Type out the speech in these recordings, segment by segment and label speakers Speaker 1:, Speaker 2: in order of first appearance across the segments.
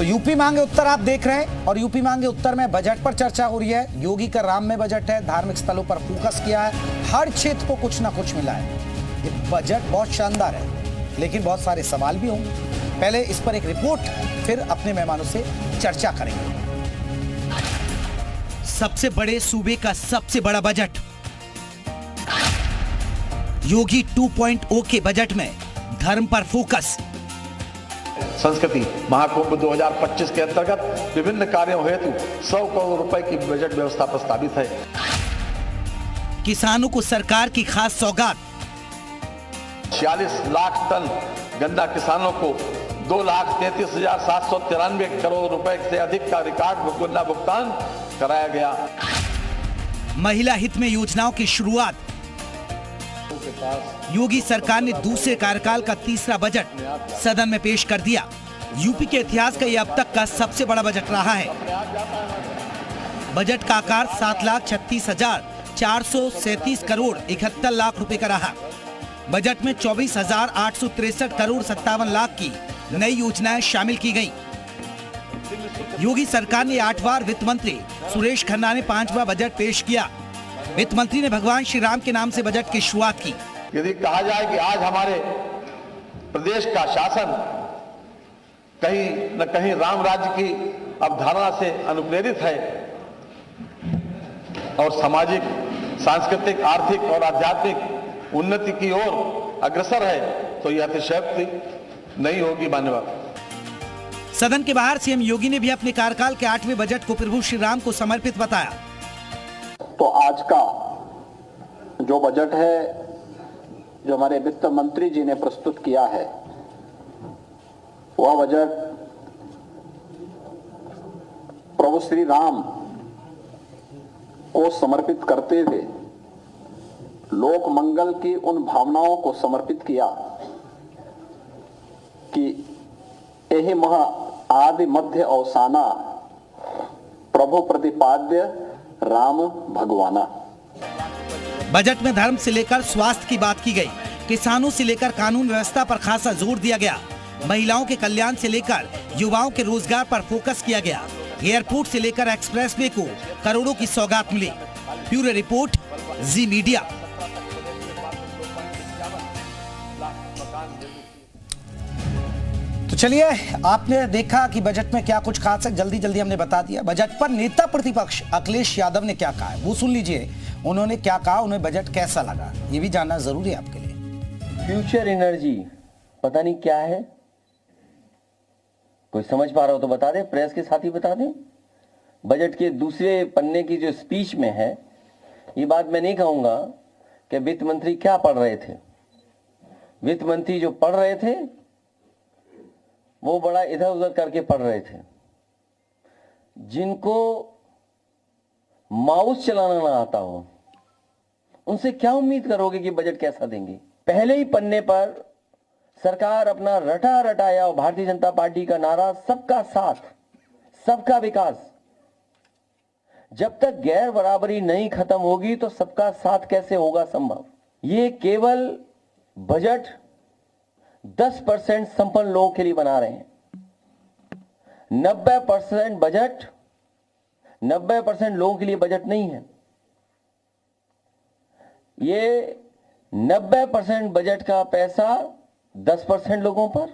Speaker 1: तो यूपी मांगे उत्तर आप देख रहे हैं और यूपी मांगे उत्तर में बजट पर चर्चा हो रही है। योगी का राम में बजट है, धार्मिक स्थलों पर फोकस किया है, हर क्षेत्र को कुछ ना कुछ मिला है। ये बजट बहुत शानदार है, लेकिन बहुत सारे सवाल भी होंगे। पहले इस पर एक रिपोर्ट, फिर अपने मेहमानों से चर्चा करेंगे। सबसे बड़े सूबे का सबसे बड़ा बजट, योगी 2.0 के बजट में धर्म पर फोकस।
Speaker 2: संस्कृति महाकुंभ 2025 के अंतर्गत विभिन्न कार्यों हेतु 100 करोड़ रुपए की बजट व्यवस्था प्रस्तावित है।
Speaker 1: किसानों को सरकार की खास सौगात,
Speaker 2: 46 लाख टन गन्ना किसानों को 2,33,793 करोड़ रुपए से अधिक का रिकॉर्ड गन्ना भुगतान कराया गया।
Speaker 1: महिला हित में योजनाओं की शुरुआत, योगी सरकार ने दूसरे कार्यकाल का तीसरा बजट सदन में पेश कर दिया। यूपी के इतिहास का यह अब तक का सबसे बड़ा बजट रहा है। बजट का आकार 7,36,437 करोड़ 71 लाख रुपए का रहा। बजट में 24,863 करोड़ 57 लाख की नई योजनाएं शामिल की गयी। योगी सरकार ने 8 बार वित्त मंत्री सुरेश खन्ना ने 5वां बजट पेश किया। वित्त मंत्री ने भगवान श्री राम के नाम से बजट की शुरुआत की।
Speaker 2: यदि कहा जाए कि आज हमारे प्रदेश का शासन कहीं न कहीं राम राज्य की अवधारणा से अनुप्रेरित है और सामाजिक, सांस्कृतिक, आर्थिक और आध्यात्मिक उन्नति की ओर अग्रसर है, तो यह अतिशयोक्ति नहीं होगी मान्यवर।
Speaker 1: सदन के बाहर सीएम योगी ने भी अपने कार्यकाल के 8वें बजट को प्रभु श्री राम को समर्पित बताया।
Speaker 3: तो आज का जो बजट है, जो हमारे वित्त मंत्री जी ने प्रस्तुत किया है, वह बजट प्रभु श्री राम को समर्पित करते हुए लोक मंगल की उन भावनाओं को समर्पित किया कि यही मह आदि मध्य अवसाना प्रभु प्रतिपाद्य राम भगवाना।
Speaker 1: बजट में धर्म से लेकर स्वास्थ्य की बात की गई, किसानों से लेकर कानून व्यवस्था पर खासा जोर दिया गया, महिलाओं के कल्याण से लेकर युवाओं के रोजगार पर फोकस किया गया, एयरपोर्ट से लेकर एक्सप्रेसवे को करोड़ों की सौगात मिली। ब्यूरो रिपोर्ट, जी मीडिया। तो चलिए, आपने देखा कि बजट में क्या कुछ खास है, जल्दी जल्दी हमने बता दिया। बजट पर नेता प्रतिपक्ष अखिलेश यादव ने क्या कहा है वो सुन लीजिए। उन्होंने क्या कहा, उन्हें बजट कैसा लगा, ये भी जानना जरूरी है आपके लिए।
Speaker 4: फ्यूचर एनर्जी पता नहीं क्या है, कोई समझ पा रहा हो तो बता दे, प्रेस के साथ ही बता दें। बजट के दूसरे पन्ने की जो स्पीच में है, ये बात मैं नहीं कहूंगा कि वित्त मंत्री क्या पढ़ रहे थे। वित्त मंत्री जो पढ़ रहे थे वो बड़ा इधर उधर करके पढ़ रहे थे। जिनको माउस चलाना ना आता हो, उनसे क्या उम्मीद करोगे कि बजट कैसा देंगे। पहले ही पन्ने पर सरकार अपना रटा रटाया और भारतीय जनता पार्टी का नारा सबका साथ, सबका विकास। जब तक गैर बराबरी नहीं खत्म होगी तो सबका साथ कैसे होगा संभव। ये केवल बजट 10% संपन्न लोगों के लिए बना रहे हैं। 90% बजट 90% लोगों के लिए बजट नहीं है। ये 90% बजट का पैसा 10% लोगों पर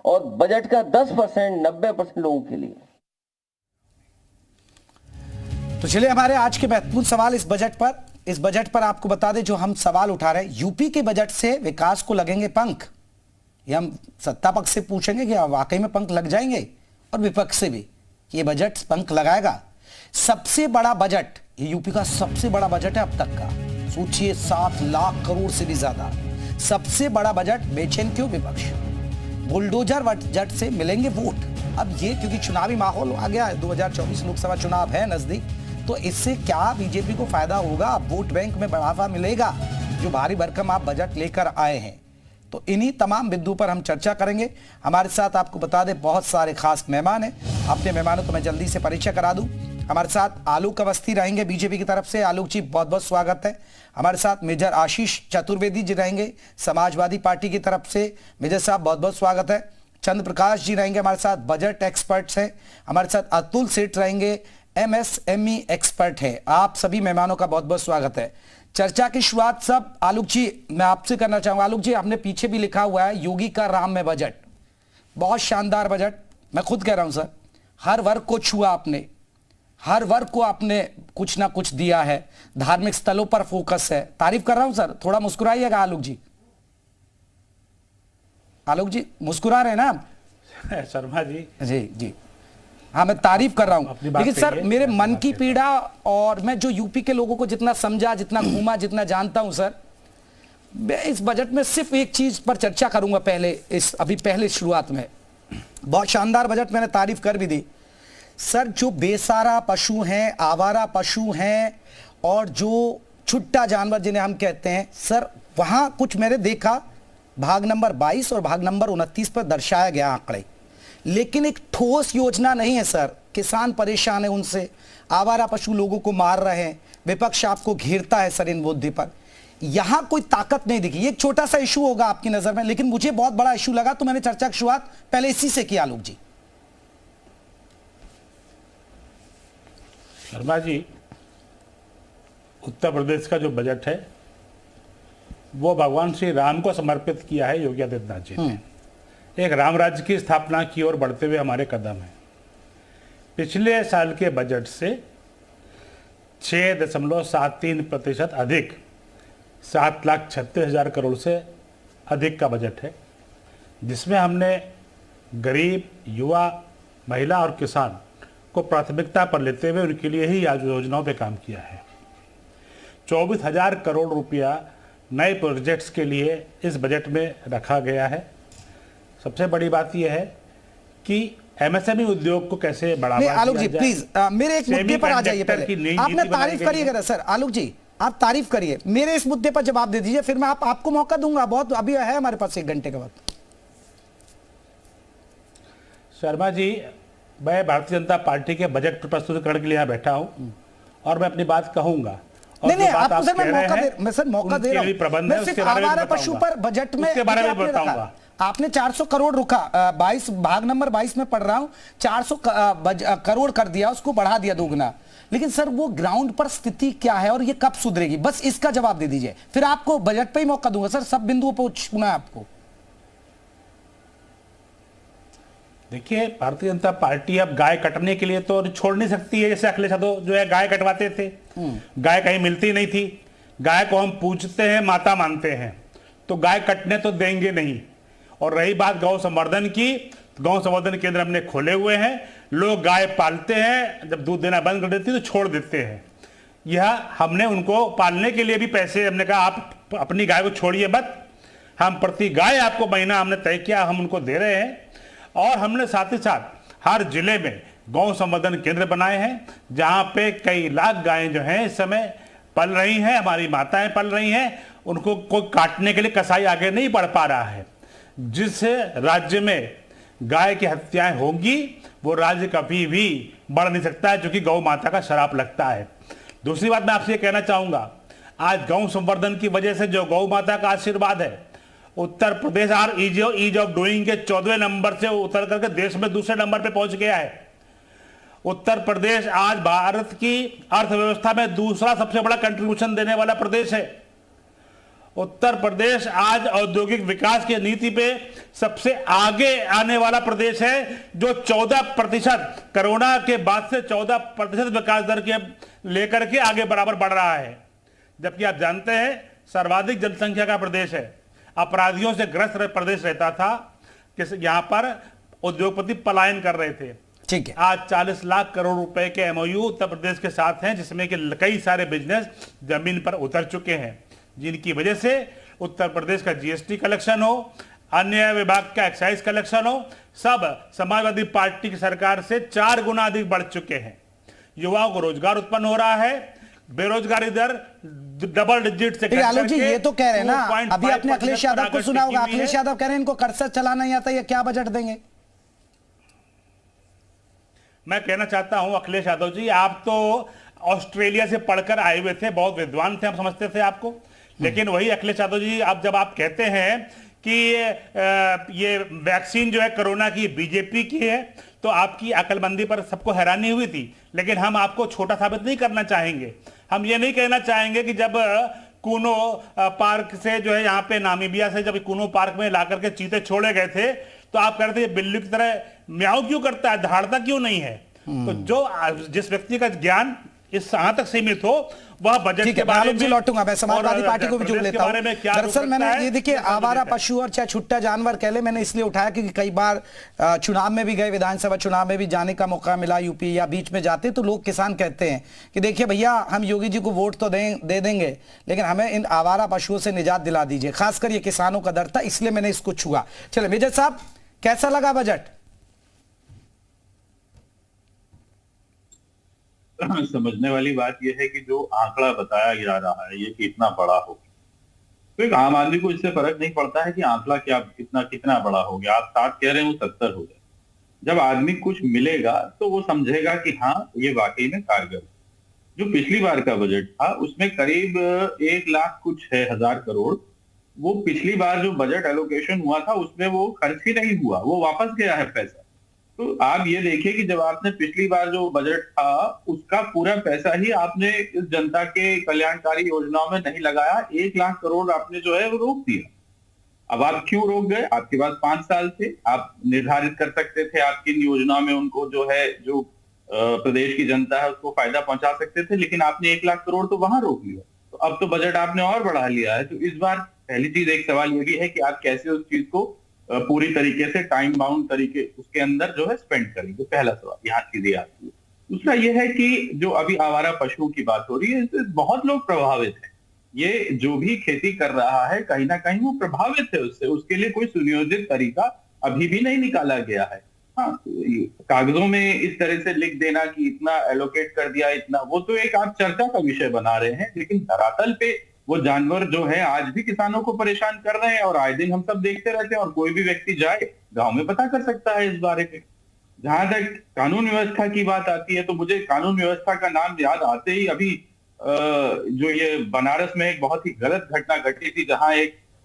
Speaker 4: और बजट का 10% 90% लोगों के लिए।
Speaker 1: तो चलिए, हमारे आज के महत्वपूर्ण सवाल इस बजट पर आपको बता दें, जो हम सवाल उठा रहे हैं, यूपी के बजट से विकास को लगेंगे पंख। ये हम सत्ता पक्ष से पूछेंगे कि वाकई में पंख लग जाएंगे, और विपक्ष से भी कि ये बजट पंख लगाएगा। सबसे बड़ा बजट, ये यूपी का सबसे बड़ा बजट है अब तक का, सोचिए 7 लाख करोड़ से भी ज्यादा। सबसे बड़ा बजट, बेचैन क्यों विपक्ष? बुलडोजर बजट से मिलेंगे वोट। अब ये क्योंकि चुनावी माहौल आ गया है, 2024 लोकसभा चुनाव है नजदीक, तो इससे क्या बीजेपी को फायदा होगा? वोट बैंक में बढ़ावा मिलेगा जो भारी भरकम आप बजट लेकर आए हैं। तो इन्हीं तमाम बिंदु पर हम चर्चा करेंगे। हमारे साथ आपको बता दें बहुत सारे खास मेहमान हैं। अपने मेहमानों को मैं जल्दी से परिचय करा दूं। हमारे साथ आलोक अवस्थी रहेंगे बीजेपी की तरफ से। आलोक जी बहुत बहुत स्वागत है। हमारे साथ मेजर आशीष चतुर्वेदी जी रहेंगे समाजवादी पार्टी की तरफ से। मेजर साहब बहुत बहुत स्वागत है। चंद्र प्रकाश जी रहेंगे हमारे साथ, बजट एक्सपर्ट्स हैं हमारे साथ, अतुल सेठ रहेंगे, एमएसएमई एक्सपर्ट है। आप सभी मेहमानों का बहुत बहुत स्वागत है। चर्चा की शुरुआत सब आलोक जी मैं आपसे करना चाहूंगा। आलोक जी, आपने पीछे भी लिखा हुआ है योगी का राम में बजट, बहुत शानदार बजट, मैं खुद कह रहा हूं सर, हर वर्ग को छुआ आपने, हर वर्ग को आपने कुछ ना कुछ दिया है, धार्मिक स्थलों पर फोकस है, तारीफ कर रहा हूं सर। थोड़ा मुस्कुराइएगा आलोक जी। आलोक जी मुस्कुरा रहे हैं ना आप?
Speaker 5: शर्मा जी
Speaker 1: जी जी हाँ, मैं तारीफ कर रहा हूं। लेकिन सर मेरे मन की पीड़ा, और मैं जो यूपी के लोगों को जितना समझा, जितना घूमा, जितना जानता हूं सर, मैं इस बजट में सिर्फ एक चीज पर चर्चा करूंगा पहले शुरुआत में। बहुत शानदार बजट, मैंने तारीफ कर भी दी सर। जो बेसहारा पशु हैं, आवारा पशु हैं, और जो छुट्टा जानवर जिन्हें हम कहते हैं सर, वहां कुछ मैंने देखा, भाग नंबर 22 और भाग नंबर 29 पर दर्शाया गया आंकड़े, लेकिन एक ठोस योजना नहीं है सर। किसान परेशान है उनसे, आवारा पशु लोगों को मार रहे हैं, विपक्ष आपको घेरता है सर इन मुद्दे पर, यहां कोई ताकत नहीं दिखी। एक छोटा सा इशू होगा आपकी नजर में, लेकिन मुझे बहुत बड़ा इशू लगा, तो मैंने चर्चा की शुरुआत पहले इसी से की। आलोक जी।
Speaker 5: शर्मा जी, उत्तर प्रदेश का जो बजट है वो भगवान श्री राम को समर्पित किया है योगी आदित्यनाथ जी ने। एक राम राज्य की स्थापना की ओर बढ़ते हुए हमारे कदम है। पिछले साल के बजट से 6.73% अधिक, 7,36,000 करोड़ से अधिक का बजट है, जिसमें हमने गरीब, युवा, महिला और किसान को प्राथमिकता पर लेते हुए उनके लिए ही आज योजनाओं पे काम किया है। 24,000 करोड़ रुपया नए प्रोजेक्ट्स के लिए इस बजट में रखा गया है। सबसे बड़ी बात यह है कि एमएसएमई उद्योग को कैसे बढ़ावा
Speaker 1: आलोक जी
Speaker 5: दिया
Speaker 1: प्लीज मेरे एक मुद्दे पर आ जाइए। पहले आपने तारीफ करिएगा सर। आलोक जी आप तारीफ करिए, मेरे इस मुद्दे पर जवाब दे दीजिए, फिर मैं आपको मौका दूंगा। बहुत अभी है हमारे पास 1 घंटे का वक्त।
Speaker 5: शर्मा जी, मैं भारतीय जनता पार्टी के बजट प्रस्तुतिकरण के लिए यहाँ बैठा हूँ और मैं अपनी बात कहूंगा।
Speaker 1: नहीं आपको सर मैं मौका दे रहा हूं। मैं सिर्फ आवारा पशु पर बजट में
Speaker 5: उसके बारे में बताऊंगा।
Speaker 1: आपने 400 करोड़ रुका, 22 भाग नंबर 22 में पढ़ रहा हूं, 400 करोड़ कर दिया, उसको बढ़ा दिया दोगुना। लेकिन सर वो ग्राउंड पर स्थिति क्या है और ये कब सुधरेगी, बस इसका जवाब दे दीजिए, फिर आपको बजट पे ही मौका दूंगा सर। सब बिंदुओं पर छूना है आपको।
Speaker 5: देखिए, भारतीय जनता पार्टी अब गाय कटने के लिए तो छोड़ नहीं सकती है। जैसे अखिलेश यादव जो है गाय कटवाते थे, गाय कहीं मिलती नहीं थी, गाय को हम पूजते हैं, माता मानते हैं, तो गाय कटने तो देंगे नहीं। और रही बात गौ संवर्धन की, गौ संवर्धन केंद्र हमने खोले हुए हैं, लोग गाय पालते हैं, जब दूध देना बंद कर देती है तो छोड़ देते हैं। यह हमने उनको पालने के लिए भी पैसे, हमने कहा आप अपनी गाय को छोड़िए मत, हम प्रति गाय आपको महीना हमने तय किया, हम उनको दे रहे हैं। और हमने साथ ही साथ हर जिले में गौ संवर्धन केंद्र बनाए हैं, जहां पे कई लाख गायें जो हैं इस समय पल रही हैं, हमारी माताएं पल रही हैं, उनको कोई काटने के लिए कसाई आगे नहीं बढ़ पा रहा है। जिस राज्य में गाय की हत्याएं होंगी वो राज्य कभी भी बढ़ नहीं सकता है, क्योंकि गौ माता का शराप लगता है। दूसरी बात मैं आपसे ये कहना चाहूंगा, आज गौ संवर्धन की वजह से जो गौ माता का आशीर्वाद है, Uttar Pradesh are ease of doing के 14वें नंबर से उतर करके देश में दूसरे नंबर पे पहुंच गया है। उत्तर प्रदेश आज भारत की अर्थव्यवस्था में दूसरा सबसे बड़ा कंट्रीब्यूशन देने वाला प्रदेश है। उत्तर प्रदेश आज औद्योगिक विकास की नीति पे सबसे आगे आने वाला प्रदेश है, जो 14% कोरोना के बाद से 14% विकास दर के लेकर के आगे बराबर बढ़ रहा है। जबकि आप जानते हैं सर्वाधिक जनसंख्या का प्रदेश है, अपराधियों से ग्रस्त प्रदेश रहता था, कि यहां पर उद्योगपति पलायन कर रहे थे।
Speaker 1: ठीक है,
Speaker 5: आज 40 लाख करोड़ रुपए के एमओयू उत्तर प्रदेश के साथ हैं, जिसमें कि कई सारे बिजनेस जमीन पर उतर चुके हैं, जिनकी वजह से उत्तर प्रदेश का जीएसटी कलेक्शन हो, अन्य विभाग का एक्साइज कलेक्शन हो, सब समाजवादी पार्टी की सरकार से 4 गुना अधिक बढ़ चुके हैं। युवाओं को रोजगार उत्पन्न हो रहा है, बेरोजगारी दर डबल डिजिट से
Speaker 1: आलोक जी ये तो कह रहे हैं ना, अभी आपने अखिलेश यादव को सुना होगा, अखिलेश यादव कह रहे हैं इनको कर्सर चलाना नहीं आता, ये क्या बजट देंगे?
Speaker 5: मैं कहना चाहता हूं अखिलेश यादव जी, आप तो ऑस्ट्रेलिया से पढ़कर आए हुए थे, बहुत विद्वान थे, हम समझते थे आपको। लेकिन वही अखिलेश यादव जी, आप जब आप कहते हैं कि ये वैक्सीन जो है कोरोना की बीजेपी की है, तो आपकी अकलमंदी पर सबको हैरानी हुई थी। लेकिन हम आपको छोटा साबित नहीं करना चाहेंगे। हम ये नहीं कहना चाहेंगे कि जब कूनो पार्क से जो है यहाँ पे नामीबिया से जब कूनो पार्क में ला करके चीते छोड़े गए थे तो आप कहते हैं बिल्ली की तरह म्याऊं क्यों करता है, दहाड़ता क्यों नहीं है। तो जो जिस व्यक्ति का ज्ञान इस यहाँ तक सीमित हो वह बजट के बारे में
Speaker 1: लौटूंगा, मैं समाजवादी पार्टी को भी जोड़ लेता हूं। दरअसल मैंने ये देखिए आवारा पशु और चाहे छुट्टा जानवर कह ले, मैंने इसलिए उठाया क्योंकि कई बार चुनाव में भी गए, विधानसभा चुनाव में भी जाने का मौका मिला यूपी या बीच में जाते तो लोग किसान कहते हैं कि देखिए भैया हम योगी जी को वोट तो दे देंगे लेकिन हमें इन आवारा पशुओं से निजात दिला दीजिए। खासकर ये किसानों का दर्द था, इसलिए मैंने इसको छुआ। चले मेजर साहब, कैसा लगा बजट?
Speaker 6: समझने वाली बात यह है कि जो आंकड़ा बताया जा रहा है ये कि इतना बड़ा हो गया, तो एक आम आदमी को इससे फर्क नहीं पड़ता है कि आंकड़ा क्या कितना बड़ा हो गया। आप 60 कह रहे हैं, वो 70 हो जाए। जब आदमी कुछ मिलेगा तो वो समझेगा कि हाँ ये वाकई में कारगर है। जो पिछली बार का बजट था उसमें करीब 1 लाख कुछ है हजार करोड़, वो पिछली बार जो बजट एलोकेशन हुआ था उसमें वो खर्च ही नहीं हुआ, वो वापस गया है पैसा। तो आप ये देखिए कि जब आपने पिछली बार जो बजट था उसका पूरा पैसा ही आपने इस जनता के कल्याणकारी योजनाओं में नहीं लगाया। 1 लाख करोड़ आपने जो है वो रोक दिया। अब आप क्यों रोक गए? आपके पास 5 साल थे, आप निर्धारित कर सकते थे आप किन योजनाओं में उनको जो है जो प्रदेश की जनता है उसको फायदा पहुंचा सकते थे, लेकिन आपने 1 लाख करोड़ तो वहां रोक लिया। तो अब तो बजट आपने और बढ़ा लिया है। तो इस बार पहली चीज एक सवाल ये भी है कि आप कैसे उस चीज को पूरी तरीके से टाइम बाउंड तरीके उसके अंदर जो है स्पेंड करेंगे, पहला सवाल यहाँ सीधे आती है। दूसरा यह है कि जो अभी आवारा पशुओं की बात हो रही है इससे बहुत लोग प्रभावित हैं। ये जो भी खेती कर रहा है कहीं ना कहीं वो प्रभावित है उससे, उसके लिए कोई सुनियोजित तरीका अभी भी नहीं निकाला गया है। हाँ, कागजों में इस तरह से लिख देना कि इतना एलोकेट कर दिया इतना, वो तो एक आप चर्चा का विषय बना रहे हैं, लेकिन धरातल पे वो जानवर जो है आज भी किसानों को परेशान कर रहे हैं और आए दिन हम सब देखते रहते हैं। और कोई भी व्यक्ति जाए गांव में पता कर सकता है इस बारे में। जहां तक कानून व्यवस्था की बात आती है तो मुझे कानून व्यवस्था का नाम याद आते ही अभी जो ये बनारस में एक बहुत ही गलत घटना घटी थी, जहां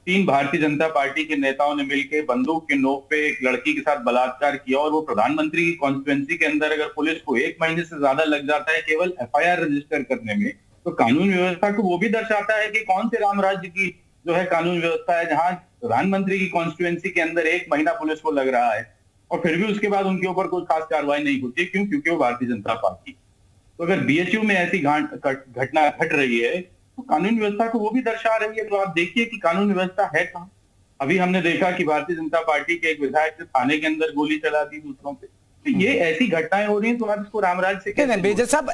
Speaker 6: 3 भारतीय जनता पार्टी के नेताओं ने मिलकर बंदूक के नोक पे एक लड़की के साथ बलात्कार किया। और वो प्रधानमंत्री की कॉन्स्टिट्यूएंसी के अंदर अगर पुलिस को 1 महीने से ज्यादा लग जाता है केवल FIR रजिस्टर करने में, तो कानून व्यवस्था को वो भी दर्शाता है कि कौन से राम राज्य की जो है कानून व्यवस्था है जहां प्रधानमंत्री की कॉन्स्टिट्यूएंसी के अंदर 1 महीना पुलिस को लग रहा है और फिर भी उसके बाद उनके ऊपर कोई खास कार्रवाई नहीं होती। क्यों? क्योंकि वो भारतीय जनता पार्टी। तो अगर BHU में ऐसी घटना घट रही है तो कानून व्यवस्था को वो भी दर्शा रही है। तो आप देखिए कि कानून व्यवस्था है कहाँ। अभी हमने देखा कि भारतीय जनता पार्टी के एक विधायक ने थाने के अंदर गोली चला दी दूसरों पे। तो ये ऐसी घटनाएं हो रही हैं तो आप इसको रामराज से
Speaker 1: बेजर साहब